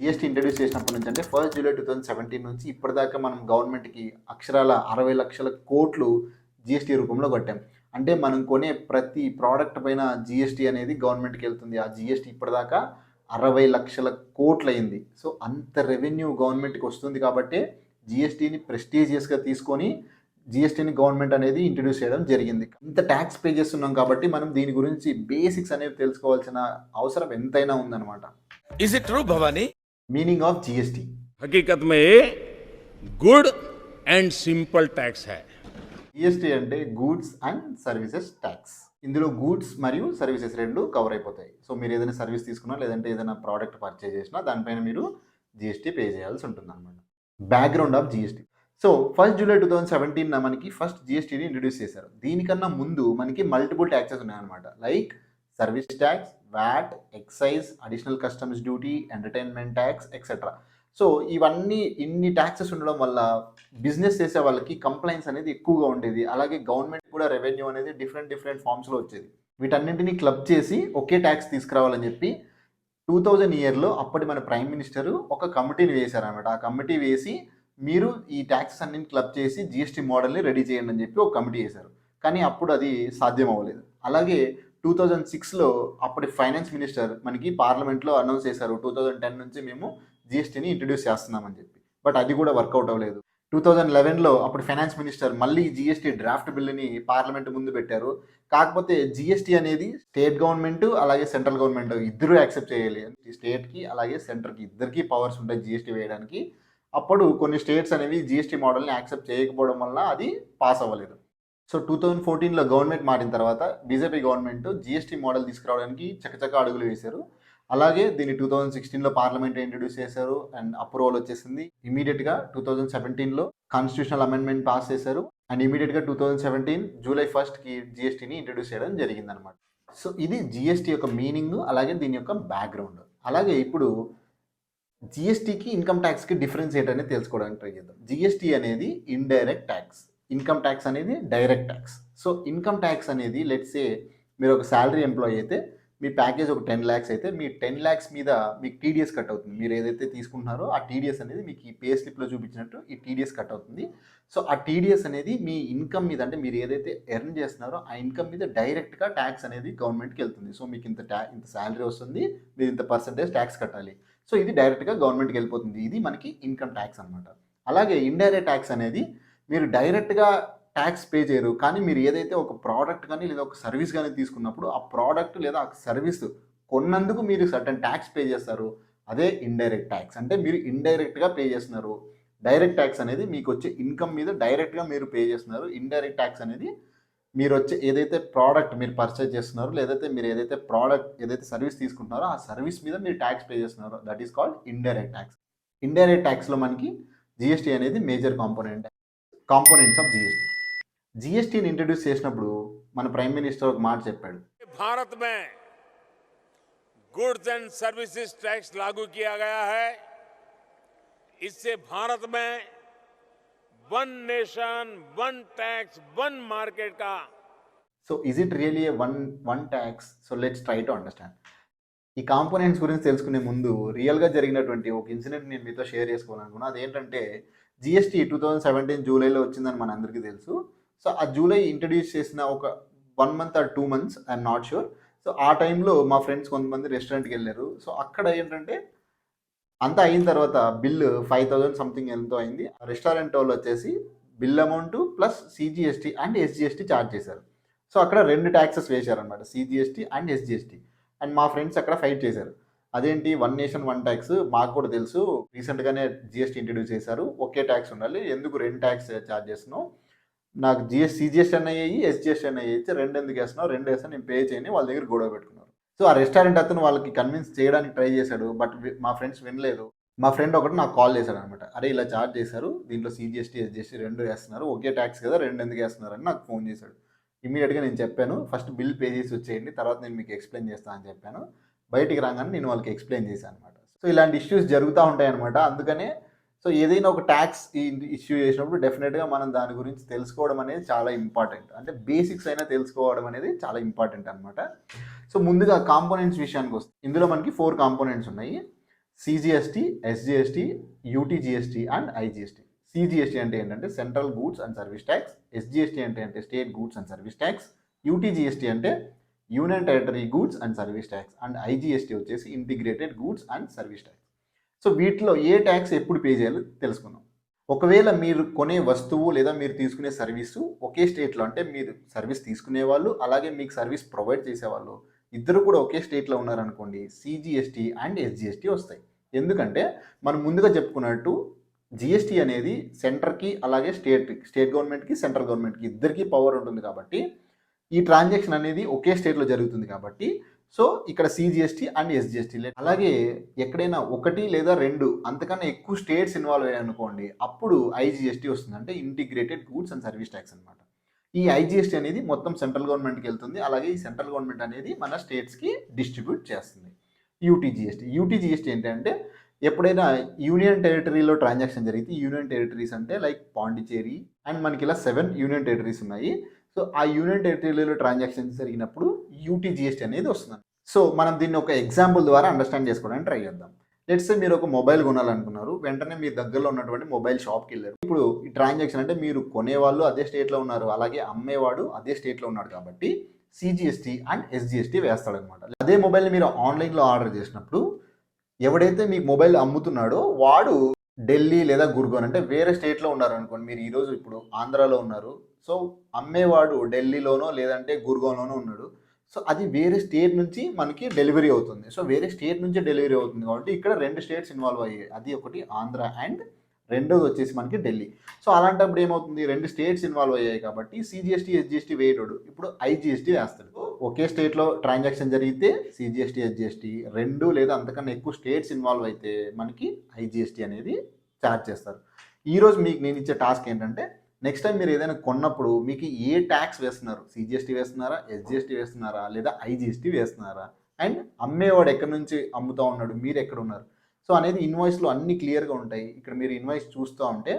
GST introduce చేసినప్పటి నుంచి అంటే 1 జూలై 2017 నుంచి ఇప్పటిదాకా మనం గవర్నమెంట్‌కి అక్షరాల 60 లక్షల కోట్లు జీఎస్టీ రూపంలో కట్టాం. అంటే మనం కొనే ప్రతి ప్రోడక్ట్ పైన జీఎస్టీ అనేది గవర్నమెంట్‌కెళ్తుంది. ఆ జీఎస్టీ ఇప్పటిదాకా 60 లక్షల కోట్లయింది. సో, అంత రెవెన్యూ గవర్నమెంట్‌కి వస్తుంది కాబట్టే జీఎస్టీని ప్రెస్టీజియస్‌గా తీసుకొని జీఎస్టీని గవర్నమెంట్ అనేది ఇంట్రడ్యూస్ చేయడం జరిగింది. ఇంత టాక్స్ పే చేస్తున్నాం కాబట్టి మనం దీని గురించి బేసిక్స్ అనేవి తెలుసుకోవాల్సిన అవసరం ఎంతైనా ఉందన్నమాట. Is it true, Bhavani? Meaning of GST. हकीकत में ये गुड एंड सिंपल टैक्स है. జీఎస్టీ అంటే గూడ్స్ అండ్ సర్వీసెస్ ట్యాక్స్. ఇందులో గూడ్స్ మరియు సర్వీసెస్ రెండు కవర్ అయిపోతాయి. సో మీరు ఏదైనా సర్వీస్ తీసుకున్నా లేదంటే ఏదైనా ప్రోడక్ట్ పర్చేజ్ చేసినా దానిపైన మీరు జీఎస్టీ పే చేయాల్సి ఉంటుంది అనమాట. Background of GST. So 1 July 2017 మనకి ఫస్ట్ జీఎస్టీని ఇంట్రడ్యూస్ చేశారు. దీనికన్నా ముందు మనకి మల్టిపుల్ ట్యాక్సెస్ ఉన్నాయన్నమాట. Like service tax, VAT, excise, additional customs duty, entertainment tax etcetera. So ఇవన్నీ ఇన్ని ట్యాక్సెస్ ఉండడం వల్ల బిజినెస్ చేసే వాళ్ళకి కంప్లైంట్స్ అనేది ఎక్కువగా ఉండేది. అలాగే గవర్నమెంట్ కూడా రెవెన్యూ అనేది డిఫరెంట్ ఫార్మ్స్లో వచ్చేది. వీటన్నింటినీ క్లబ్ చేసి ఒకే ట్యాక్స్ తీసుకురావాలని చెప్పి 2000 ఇయర్లో అప్పటి మన ప్రైమ్ మినిస్టర్ ఒక కమిటీని వేశారనమాట. ఆ కమిటీ వేసి మీరు ఈ ట్యాక్సెస్ అన్నింటిని క్లబ్ చేసి జీఎస్టీ మోడల్ని రెడీ చేయండి అని చెప్పి ఒక కమిటీ వేశారు. కానీ అప్పుడు అది సాధ్యం అవ్వలేదు. అలాగే 2006లో అప్పటి ఫైనాన్స్ మినిస్టర్ మనకి పార్లమెంట్లో అనౌన్స్ చేశారు 2010 నుంచి మేము జీఎస్టీని ఇంట్రడ్యూస్ చేస్తున్నామని చెప్పి. బట్ అది కూడా వర్కౌట్ అవ్వలేదు. 2011లో అప్పుడు ఫైనాన్స్ మినిస్టర్ మళ్ళీ జీఎస్టీ డ్రాఫ్ట్ బిల్లుని పార్లమెంట్ ముందు పెట్టారు. కాకపోతే జీఎస్టీ అనేది స్టేట్ గవర్నమెంట్ అలాగే సెంట్రల్ గవర్నమెంట్ ఇద్దరు యాక్సెప్ట్ చేయాలి. స్టేట్కి అలాగే సెంటర్కి ఇద్దరికి పవర్స్ ఉంటాయి జీఎస్టీ వేయడానికి. అప్పుడు కొన్ని స్టేట్స్ అనేవి జీఎస్టీ మోడల్ని యాక్సెప్ట్ చేయకపోవడం వల్ల అది పాస్ అవ్వలేదు. సో 2014లో గవర్నమెంట్ మారిన తర్వాత బీజేపీ గవర్నమెంట్ జీఎస్టీ మోడల్ తీసుకురావడానికి చకచక అడుగులు వేశారు. అలాగే దీన్ని 2016లో పార్లమెంట్ ఇంట్రడ్యూస్ చేశారు అండ్ అప్రూవల్ వచ్చేసింది. ఇమీడియట్గా 2017లో కాన్స్టిట్యూషనల్ అమెండ్మెంట్ పాస్ చేశారు అండ్ ఇమీడియట్గా 2017 జూలై 1కి జీఎస్టీని ఇంట్రడ్యూస్ చేయడం జరిగిందనమాట. సో ఇది జీఎస్టీ యొక్క మీనింగ్, అలాగే దీని యొక్క బ్యాక్గ్రౌండ్. అలాగే ఇప్పుడు జీఎస్టీకి ఇన్కమ్ ట్యాక్స్కి డిఫరెన్స్ ఏంటనేది తెలుసుకోవడానికి ట్రై చేద్దాం. జీఎస్టీ అనేది ఇండైరెక్ట్ ట్యాక్స్, ఇన్కమ్ ట్యాక్స్ అనేది direct tax. So income tax అనేది లెట్స్ సే మీరు ఒక శాలరీ ఎంప్లాయీ అయితే మీ ప్యాకేజ్ ఒక 10 lakhs అయితే మీ 10 lakhs మీద మీకు టీడీఎస్ కట్ అవుతుంది. మీరు ఏదైతే తీసుకుంటున్నారో ఆ టీడీఎస్ అనేది మీకు ఈ పే స్లిప్లో చూపించినట్టు ఈ టీడీఎస్ కట్ అవుతుంది. సో ఆ టీడీఎస్ అనేది మీ ఇన్కమ్ మీద, అంటే మీరు ఏదైతే ఎర్న్ చేస్తున్నారో ఆ ఇన్కమ్ మీద డైరెక్ట్గా ట్యాక్స్ అనేది గవర్నమెంట్కి వెళ్తుంది. సో మీకు ఇంత శాలరీ వస్తుంది, మీరు ఇంత పర్సెంటేజ్ ట్యాక్స్ కట్టాలి. సో ఇది డైరెక్ట్గా గవర్నమెంట్కి వెళ్ళిపోతుంది. ఇది మనకి ఇన్కమ్ ట్యాక్స్ అనమాట. అలాగే ఇండైరెక్ట్ ట్యాక్స్ అనేది మీరు డైరెక్ట్గా ట్యాక్స్ పే చేయరు, కానీ మీరు ఏదైతే ఒక ప్రోడక్ట్ కానీ లేదా ఒక సర్వీస్ కానీ తీసుకున్నప్పుడు ఆ ప్రోడక్ట్ లేదా ఆ సర్వీస్ కొన్నందుకు మీరు సర్టన్ ట్యాక్స్ పే చేస్తారు. అదే ఇండైరెక్ట్ ట్యాక్స్. అంటే మీరు ఇండైరెక్ట్గా పే చేస్తున్నారు. డైరెక్ట్ ట్యాక్స్ అనేది మీకు వచ్చే ఇన్కమ్ మీద డైరెక్ట్గా మీరు పే చేస్తున్నారు. ఇండైరెక్ట్ ట్యాక్స్ అనేది మీరు వచ్చే ఏదైతే ప్రోడక్ట్ మీరు పర్చేజ్ చేస్తున్నారో లేదైతే మీరు ఏదైతే సర్వీస్ తీసుకుంటున్నారో ఆ సర్వీస్ మీద మీరు ట్యాక్స్ పే చేస్తున్నారో that is called indirect tax. Indirect ట్యాక్స్లో మనకి జీఎస్టీ అనేది మేజర్ కాంపోనెంట్స్ ఆఫ్ జీఎస్టీ. జీఎస్టీని ఇంట్రడ్యూస్ చేసినప్పుడు మన ప్రైమ్ మినిస్టర్ ఒక మాట చెప్పాడు. भारत में गुड्स एंड सर्विसेज टैक्स लागू किया गया है. इससे भारत में one nation one tax one market का. So is it really a one tax? So let's try to understand. ఈ కాంపోనెంట్స్ గురించి తెలుసుకునే ముందు రియల్గా జరిగినటువంటి ఒక ఇన్సిడెంట్ నేను మీతో షేర్ చేసుకోవాలనుకున్నాను. అదేంటంటే జీఎస్టీ 2017 జూలైలో వచ్చిందని మన అందరికీ తెలుసు. సో ఆ జూలై ఇంట్రడ్యూస్ చేసిన ఒక 1 month or 2 months I'm not sure. So ఆ టైంలో మా ఫ్రెండ్స్ కొంతమంది రెస్టారెంట్కి వెళ్ళారు. సో అక్కడ ఏంటంటే అంతా అయిన తర్వాత బిల్లు 5,000 సంథింగ్ ఎంతో అయింది. రెస్టారెంట్ వాళ్ళు వచ్చేసి bill amount plus CGST and SGST charge చేశారు. సో అక్కడ 2 ట్యాక్సెస్ వేశారనమాట, సిజిఎస్టీ అండ్ ఎస్జిఎస్టీ. అండ్ మా ఫ్రెండ్స్ అక్కడ ఫైట్ చేశారు. అదేంటి వన్ నేషన్ వన్ ట్యాక్స్, మాకు కూడా తెలుసు, రీసెంట్గానే జిఎస్టీ ఇంట్రడ్యూస్ చేశారు, ఒకే ట్యాక్స్ ఉండాలి, ఎందుకు 2 ట్యాక్స్ ఛార్జ్ చేస్తున్నావు, నాకు సిజిఎస్టీ అన్న అయ్యి ఎస్జిఎస్టీ అన్న అయ్యి 2 ఎందుకు వేస్తున్నావు, 2 వేస్తాను నేను పే చేయని వాళ్ళ దగ్గర గొడవ పెట్టుకున్నారు. సో ఆ రెస్టారెంట్ అతను వాళ్ళకి కన్విన్స్ చేయడానికి ట్రై చేశాడు, బట్ మా ఫ్రెండ్స్ వినలేదు. మా ఫ్రెండ్ ఒకటి నాకు కాల్ చేశాడు అనమాట, అరే ఇలా ఛార్జ్ చేశారు, దీంట్లో సిజిఎస్టీ ఎస్జిఎస్టీ 2 వేస్తున్నారు, ఒకే ట్యాక్స్ కదా 2 ఎందుకు వేస్తున్నారు అని నాకు ఫోన్ చేశాడు. ఇమీడియట్గా నేను చెప్పాను, ఫస్ట్ బిల్ పే చేసి వచ్చేయండి, తర్వాత నేను మీకు ఎక్స్ప్లెయిన్ చేస్తాను అని చెప్పాను. బయటికి రాగానే నేను వాళ్ళకి ఎక్స్ప్లెయిన్ చేశాను అనమాట. సో ఇలాంటి ఇష్యూస్ జరుగుతూ ఉంటాయి అనమాట. అందుకనే సో ఏదైనా ఒక ట్యాక్స్ ఇష్యూ చేసినప్పుడు డెఫినెట్గా మనం దాని గురించి తెలుసుకోవడం అనేది చాలా ఇంపార్టెంట్. అంటే బేసిక్స్ అయినా తెలుసుకోవడం అనేది చాలా ఇంపార్టెంట్ అనమాట. సో ముందుగా కాంపోనెంట్స్ విషయానికి వస్తే ఇందులో మనకి 4 కాంపోనెంట్స్ ఉన్నాయి. CGST, SGST, UTGST and IGST. CGST అంటే ఏంటంటే central goods and service tax, SGST అంటే state goods and service tax, UTGST అంటే union territory goods and service tax and IGST వచ్చేసి integrated goods and service tax. So వీటిలో ఏ tax ఎప్పుడు pay చేయాలో తెలుసుకుందాం. ఒకవేళ మీరు కొనే వస్తువు లేదా మీరు తీసుకునే సర్వీసు ఒకే స్టేట్లో, అంటే మీరు సర్వీస్ తీసుకునే వాళ్ళు అలాగే మీకు సర్వీస్ ప్రొవైడ్ చేసేవాళ్ళు ఇద్దరు కూడా ఒకే స్టేట్లో ఉన్నారనుకోండి, సిజిఎస్టీ అండ్ ఎస్జిఎస్టీ వస్తాయి. ఎందుకంటే మనం ముందుగా చెప్పుకున్నట్టు జిఎస్టీ అనేది సెంటర్కి అలాగే స్టేట్ గవర్నమెంట్కి సెంట్రల్ గవర్నమెంట్కి ఇద్దరికీ పవర్ ఉంటుంది కాబట్టి ఈ ట్రాన్సాక్షన్ అనేది ఒకే స్టేట్లో జరుగుతుంది కాబట్టి సో ఇక్కడ సిజిఎస్టీ అండ్ ఎస్జిఎస్టీ. అలాగే ఎక్కడైనా ఒకటి లేదా రెండు అంతకన్నా ఎక్కువ స్టేట్స్ ఇన్వాల్వ్ అయ్యాయి అనుకోండి, అప్పుడు ఐజిఎస్టీ వస్తుంది, అంటే integrated goods and service tax అనమాట. ఈ ఐజిఎస్టీ అనేది మొత్తం సెంట్రల్ గవర్నమెంట్కి వెళ్తుంది, అలాగే ఈ సెంట్రల్ గవర్నమెంట్ అనేది మన స్టేట్స్కి డిస్ట్రిబ్యూట్ చేస్తుంది. యూటీజీఎస్టీ ఏంటంటే ఎప్పుడైనా యూనియన్ టెరిటరీలో ట్రాన్సాక్షన్ జరిగితే, యూనియన్ టెరిటరీస్ అంటే లైక్ పాండిచేరి అండ్ మనకి ఇలా 7 యూనియన్ టెరిటరీస్ ఉన్నాయి. సో ఆ యూనియన్ టెరిటరీలో ట్రాన్సాక్షన్స్ జరిగినప్పుడు యూటీజీఎస్టీ అనేది వస్తుంది. సో మనం దీన్ని ఒక ఎగ్జాంపుల్ ద్వారా అండర్స్టాండ్ చేసుకోవడానికి ట్రై చేద్దాం. లెట్స్ సే మీరు ఒక మొబైల్ కొనాలనుకున్నారు, వెంటనే మీ దగ్గరలో ఉన్నటువంటి మొబైల్ షాప్కి వెళ్ళారు. ఇప్పుడు ఈ ట్రాన్సాక్షన్ అంటే మీరు కొనేవాళ్ళు అదే స్టేట్లో ఉన్నారు, అలాగే అమ్మేవాడు అదే స్టేట్లో ఉన్నాడు కాబట్టి సిజిఎస్టీ అండ్ ఎస్జిఎస్టీ వేస్తాడనమాట. అదే మొబైల్ని మీరు ఆన్లైన్లో ఆర్డర్ చేసినప్పుడు ఎవడైతే మీకు మొబైల్ అమ్ముతున్నాడో వాడు ఢిల్లీ లేదా గుర్గాన్ అంటే వేరే స్టేట్లో ఉన్నారు అనుకోండి, మీరు ఈరోజు ఇప్పుడు ఆంధ్రాలో ఉన్నారు, సో అమ్మేవాడు ఢిల్లీలోనో లేదంటే గుర్గాన్లోనో ఉన్నాడు, సో అది వేరే స్టేట్ నుంచి మనకి డెలివరీ అవుతుంది. సో వేరే స్టేట్ నుంచి డెలివరీ అవుతుంది కాబట్టి ఇక్కడ 2 స్టేట్స్ ఇన్వాల్వ్ అయ్యాయి, అది ఒకటి ఆంధ్ర అండ్ రెండోది వచ్చేసి మనకి ఢిల్లీ. సో అలాంటప్పుడు ఏమవుతుంది, 2 స్టేట్స్ ఇన్వాల్వ్ అయ్యాయి కాబట్టి సిజిఎస్టీ ఎస్జిఎస్టీ వేయడు, ఇప్పుడు ఐజిఎస్టీ వేస్తాడు. ఒకే స్టేట్లో ట్రాన్సాక్షన్ జరిగితే సిజిఎస్టీ ఎస్జిఎస్టీ, 2 లేదా అంతకన్నా ఎక్కువ స్టేట్స్ ఇన్వాల్వ్ అయితే మనకి ఐజిఎస్టీ అనేది ఛార్జ్ చేస్తారు. ఈరోజు మీకు నేను ఇచ్చే టాస్క్ ఏంటంటే నెక్స్ట్ టైం మీరు ఏదైనా కొన్నప్పుడు మీకు ఏ ట్యాక్స్ వేస్తున్నారు, సిజిఎస్టీ వేస్తున్నారా, ఎస్జిఎస్టీ వేస్తున్నారా లేదా ఐజిఎస్టీ వేస్తున్నారా, అండ్ అమ్మేవాడు ఎక్కడి నుంచి అమ్ముతూ ఉన్నాడు, మీరు ఎక్కడ ఉన్నారు, సో అనేది ఇన్వాయిస్లో అన్ని క్లియర్గా ఉంటాయి. ఇక్కడ మీరు ఇన్వాయిస్ చూస్తూ ఉంటే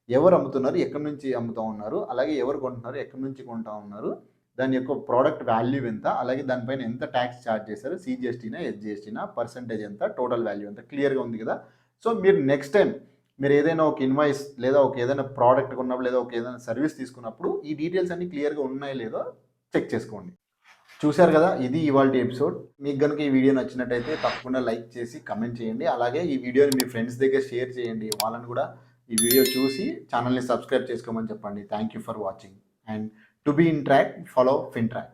ఎవరు అమ్ముతున్నారు, ఎక్కడి నుంచి అమ్ముతూ ఉన్నారు, అలాగే ఎవరు కొంటున్నారు, ఎక్కడి నుంచి కొంటూ ఉన్నారు, దాని యొక్క ప్రోడక్ట్ వాల్యూ ఎంత, అలాగే దానిపైన ఎంత ట్యాక్స్ ఛార్జ్ చేశారు, సిజిఎస్టీనా ఎస్జిఎస్టీనా, పర్సంటేజ్ ఎంత, టోటల్ వాల్యూ ఎంత, క్లియర్గా ఉంది కదా. సో మీరు నెక్స్ట్ టైం మీరు ఏదైనా ఒక ఇన్వాయిస్ లేదా ఒక ఏదైనా ప్రోడక్ట్ కొన్నప్పుడు లేదా ఒక ఏదైనా సర్వీస్ తీసుకున్నప్పుడు ఈ డీటెయిల్స్ అన్ని క్లియర్గా ఉన్నాయో లేదో చెక్ చేసుకోండి. చూశారు కదా, ఇది ఇవాల్టి ఎపిసోడ్. మీకు కనుక ఈ వీడియో నచ్చినట్టయితే తప్పకుండా లైక్ చేసి కమెంట్ చేయండి, అలాగే ఈ వీడియోని మీ ఫ్రెండ్స్ దగ్గర షేర్ చేయండి, వాళ్ళని కూడా ఈ వీడియో చూసి ఛానల్ని సబ్స్క్రైబ్ చేసుకోమని చెప్పండి. Thank you for watching and to be in track, follow Fin track.